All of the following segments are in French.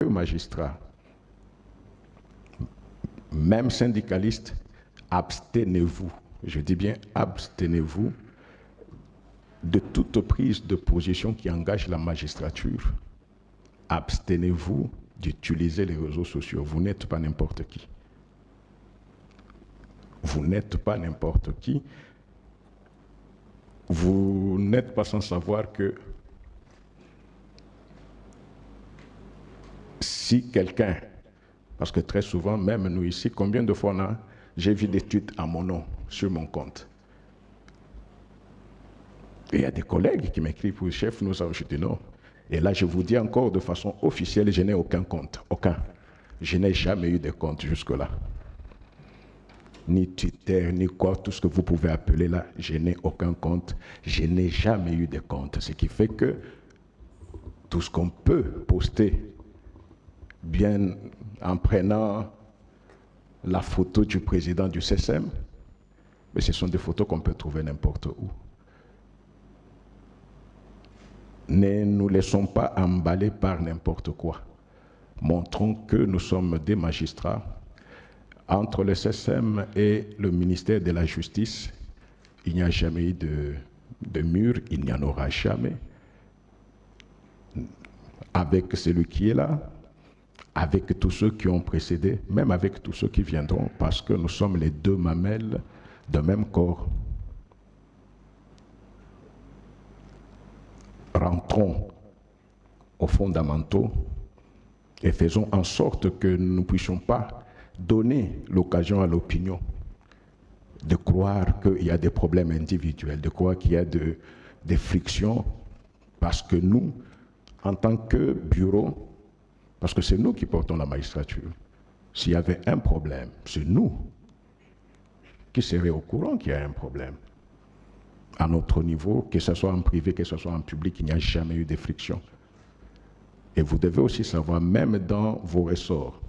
magistrats, même syndicalistes, abstenez-vous, je dis bien abstenez-vous de toute prise de position qui engage la magistrature. Abstenez-vous d'utiliser les réseaux sociaux. Vous n'êtes pas n'importe qui. Vous n'êtes pas n'importe qui. Vous n'êtes pas sans savoir que si quelqu'un, parce que très souvent, même nous ici, combien de fois j'ai vu des tweets à mon nom sur mon compte. Et il y a des collègues qui m'écrivent pour le chef, nous avons, je dis non. Et là, je vous dis encore de façon officielle, je n'ai aucun compte, aucun. Je n'ai jamais eu de compte jusque-là. Ni Twitter, ni quoi, tout ce que vous pouvez appeler là, je n'ai aucun compte. Je n'ai jamais eu de compte. Ce qui fait que tout ce qu'on peut poster, bien en prenant la photo du président du CSM, mais ce sont des photos qu'on peut trouver n'importe où. Ne nous laissons pas emballer par n'importe quoi. Montrons que nous sommes des magistrats. Entre le CSM et le ministère de la Justice, il n'y a jamais eu de mur, il n'y en aura jamais. Avec celui qui est là, avec tous ceux qui ont précédé, même avec tous ceux qui viendront, parce que nous sommes les deux mamelles d'un même corps. Rentrons aux fondamentaux et faisons en sorte que nous ne puissions pas donner l'occasion à l'opinion de croire qu'il y a des problèmes individuels, de croire qu'il y a des frictions, parce que nous, en tant que bureau, parce que c'est nous qui portons la magistrature, s'il y avait un problème, c'est nous qui serions au courant qu'il y a un problème. À notre niveau, que ce soit en privé, que ce soit en public, il n'y a jamais eu de friction. Et vous devez aussi savoir, même dans vos ressorts,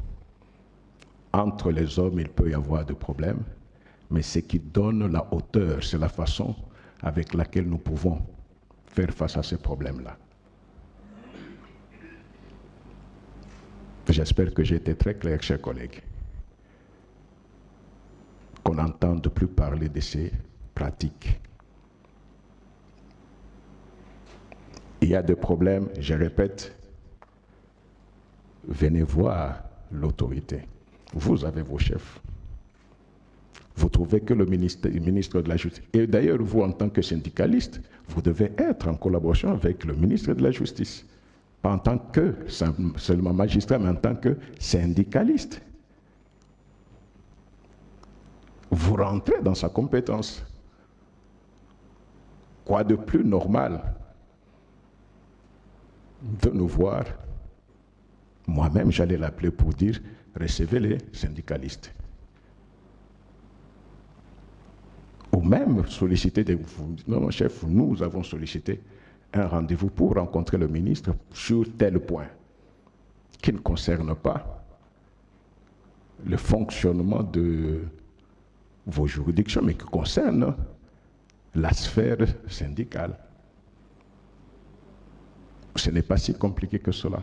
entre les hommes, il peut y avoir des problèmes, mais ce qui donne la hauteur, c'est la façon avec laquelle nous pouvons faire face à ces problèmes-là. J'espère que j'ai été très clair, chers collègues, qu'on n'entende plus parler de ces pratiques. Il y a des problèmes, je répète, venez voir l'autorité. Vous avez vos chefs. Vous trouvez que le ministre de la Justice, et d'ailleurs vous en tant que syndicaliste, vous devez être en collaboration avec le ministre de la Justice. Pas en tant que seulement magistrat, mais en tant que syndicaliste. Vous rentrez dans sa compétence. Quoi de plus normal de nous voir? Moi-même, j'allais l'appeler pour dire, recevez les syndicalistes. Ou même solliciter des... Non, mon chef, nous avons sollicité un rendez-vous pour rencontrer le ministre sur tel point, qui ne concerne pas le fonctionnement de vos juridictions, mais qui concerne la sphère syndicale. Ce n'est pas si compliqué que cela.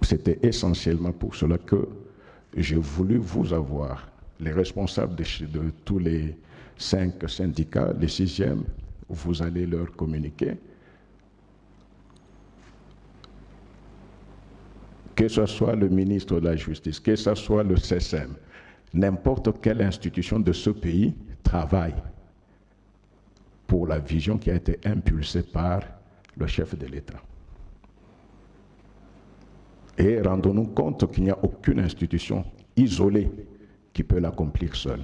C'était essentiellement pour cela que j'ai voulu vous avoir, les responsables de tous les 5 syndicats, les 6e, vous allez leur communiquer. Que ce soit le ministre de la Justice, que ce soit le CSM, n'importe quelle institution de ce pays travaille pour la vision qui a été impulsée par le chef de l'État. Et rendons-nous compte qu'il n'y a aucune institution isolée qui peut l'accomplir seule.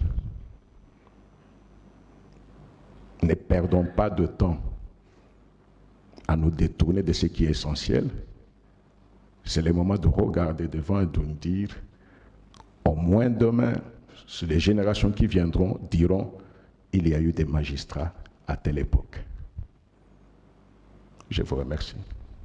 Ne perdons pas de temps à nous détourner de ce qui est essentiel. C'est le moment de regarder devant et de nous dire, au moins demain, les générations qui viendront diront, il y a eu des magistrats à telle époque. Je vous remercie.